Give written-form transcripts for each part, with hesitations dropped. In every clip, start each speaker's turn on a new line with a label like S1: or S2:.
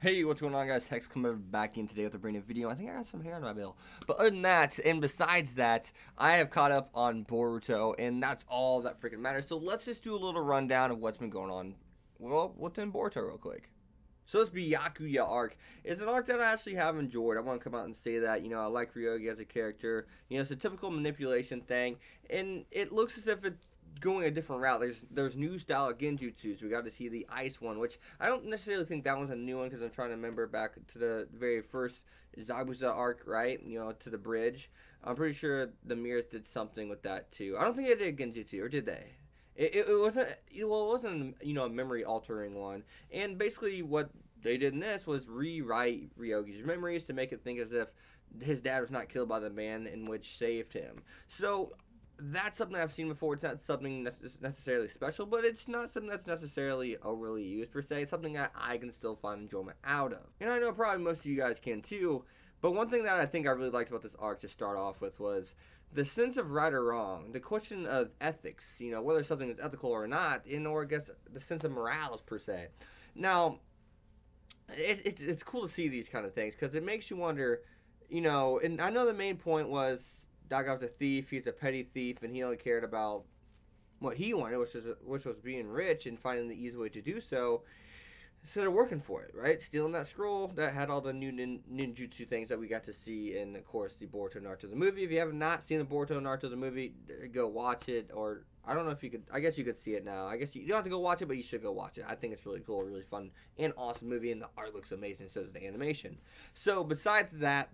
S1: Hey, what's going on, guys? Hex coming back in today with a brand new video. I think I got some hair on my bill. But other than that, and besides that, I have caught up on Boruto, and that's all that freaking matters. So let's just do a little rundown of what's been going on, well, within Boruto real quick. So this Byakuya arc is an arc that I actually have enjoyed. I want to come out and say that, I like Ryogi as a character. It's a typical manipulation thing, and it looks as if it's going a different route. There's new style of genjutsus. We got to see the ice one, which I don't necessarily think that one's a new one because I'm trying to remember back to the very first Zabuza arc, right? To the bridge. I'm pretty sure the mirrors did something with that too. I don't think they did genjutsu, or did they? It wasn't, it wasn't, a memory altering one. And basically what they did in this was rewrite Ryogi's memories to make it think as if his dad was not killed by the man in which saved him. So that's something I've seen before. It's not something necessarily special, but it's not something that's necessarily overly used per se. It's something that I can still find enjoyment out of. And I know probably most of you guys can too, but one thing that I think I really liked about this arc to start off with was the sense of right or wrong, the question of ethics, whether something is ethical or not, or I guess the sense of morals per se. Now, it's cool to see these kind of things because it makes you wonder, and I know the main point was that guy was a thief, he's a petty thief, and he only cared about what he wanted, which was being rich and finding the easy way to do so, instead of working for it, right? Stealing that scroll that had all the new ninjutsu things that we got to see in, of course, the Boruto Naruto the movie. If you have not seen the Boruto Naruto the movie, go watch it, or I don't know if you could, I guess you could see it now. I guess you don't have to go watch it, but you should go watch it. I think it's really cool, really fun, and awesome movie, and the art looks amazing, so does the animation. So besides that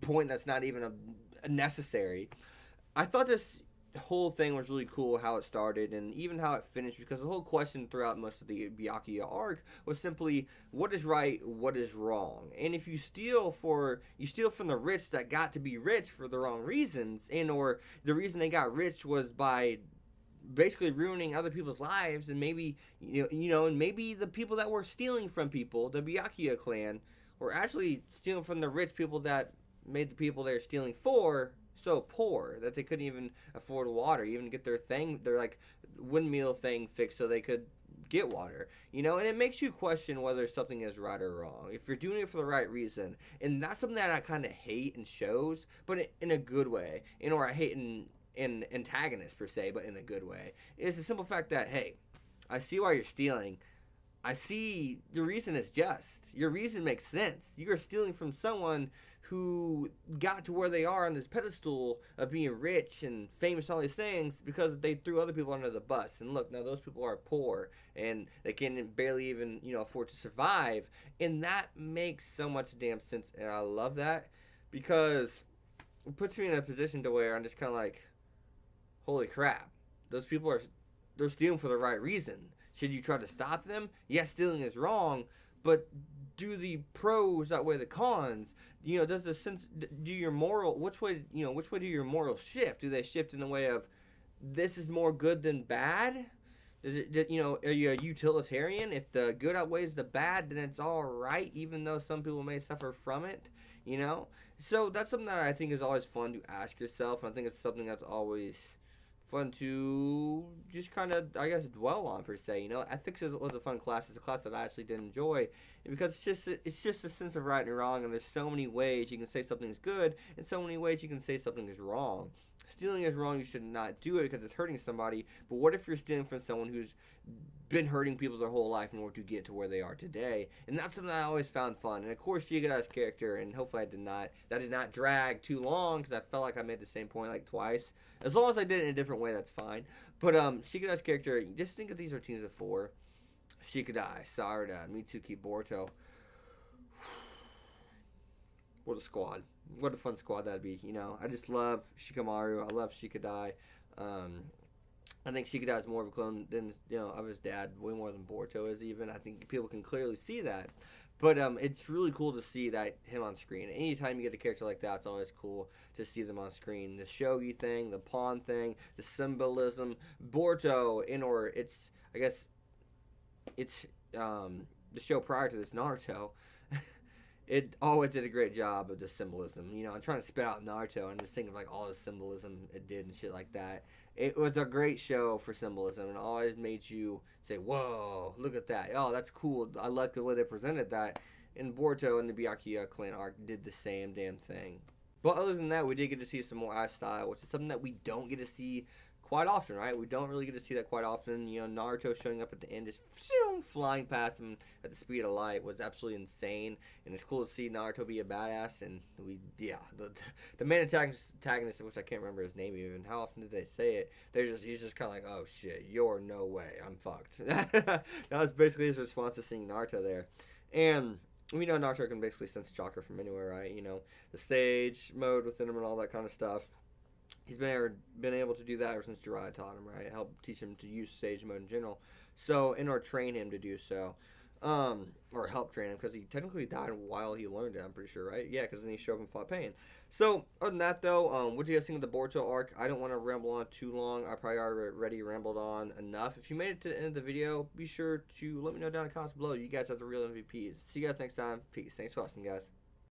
S1: point that's not even necessary, I thought this whole thing was really cool, how it started and even how it finished, because the whole question throughout most of the Byakuya arc was simply what is right, what is wrong. And if you steal from the rich that got to be rich for the wrong reasons, and or the reason they got rich was by basically ruining other people's lives, and maybe and maybe the people that were stealing from people, the Byakuya clan, were actually stealing from the rich people that made the people they're stealing for so poor that they couldn't even afford water, even get their like windmill thing fixed so they could get water, and it makes you question whether something is right or wrong, if you're doing it for the right reason. And that's something that I kind of hate in shows, but in a good way, or I hate in antagonists per se, but in a good way. It's the simple fact that, hey, I see why you're stealing. I see the reason is just. Your reason makes sense. You are stealing from someone who got to where they are on this pedestal of being rich and famous and all these things because they threw other people under the bus. And look, now those people are poor and they can barely even, afford to survive. And that makes so much damn sense. And I love that because it puts me in a position to where I'm just kind of like, holy crap, those people they're stealing for the right reason. Should you try to stop them? Yes, stealing is wrong, but do the pros outweigh the cons? Does the sense, do your moral, which way do your morals shift? Do they shift in the way of this is more good than bad? Does it, are you a utilitarian? If the good outweighs the bad, then it's all right, even though some people may suffer from it, So that's something that I think is always fun to ask yourself, and I think it's something that's always fun to just kind of, I guess, dwell on per se. Ethics was a fun class. It's a class that I actually did enjoy because it's just a sense of right and wrong, and there's so many ways you can say something is good and so many ways you can say something is wrong. Stealing is wrong. You should not do it because it's hurting somebody. But what if you're stealing from someone who's been hurting people their whole life in order to get to where they are today? And that's something I always found fun. And of course, Shigada's character, and hopefully that did not drag too long because I felt like I made the same point like twice. As long as I did it in a different way, that's fine. But Shigada's character, just think of these are teams of 4. Shikadai, Sarada, Mitsuki, Boruto. What a squad. What a fun squad that'd be, I just love Shikamaru. I love Shikadai. I think Shikadai is more of a clone than, of his dad, way more than Boruto is even. I think people can clearly see that. But it's really cool to see him on screen. Anytime you get a character like that, it's always cool to see them on screen. The shogi thing, the pawn thing, the symbolism. Boruto, it's the show prior to this, Naruto. It always did a great job of the symbolism. I'm trying to spit out Naruto and just think of like all the symbolism it did and shit like that. It was a great show for symbolism and always made you say, whoa, look at that. Oh, that's cool. I like the way they presented that. And Boruto and the Byakuya clan arc did the same damn thing. But other than that, we did get to see some more ice style, which is something that we don't get to see quite often, right? We don't really get to see that quite often. You know, Naruto showing up at the end, just flying past him at the speed of light was absolutely insane. And it's cool to see Naruto be a badass. And the main antagonist, which I can't remember his name even. How often did they say it? He's just kind of like, oh shit, you're no way, I'm fucked. That was basically his response to seeing Naruto there. And we know Naruto can basically sense chakra from anywhere, right? You know, the sage mode within him and all that kind of stuff. He's been able to do that ever since Jiraiya taught him, right? Helped teach him to use sage mode in general. So, or train him to do so. Or help train him, because he technically died while he learned it, I'm pretty sure, right? Yeah, because then he showed up and fought Pain. So, other than that, though, what do you guys think of the Boruto arc? I don't want to ramble on too long. I probably already rambled on enough. If you made it to the end of the video, be sure to let me know down in the comments below. You guys have the real MVPs. See you guys next time. Peace. Thanks for watching, guys.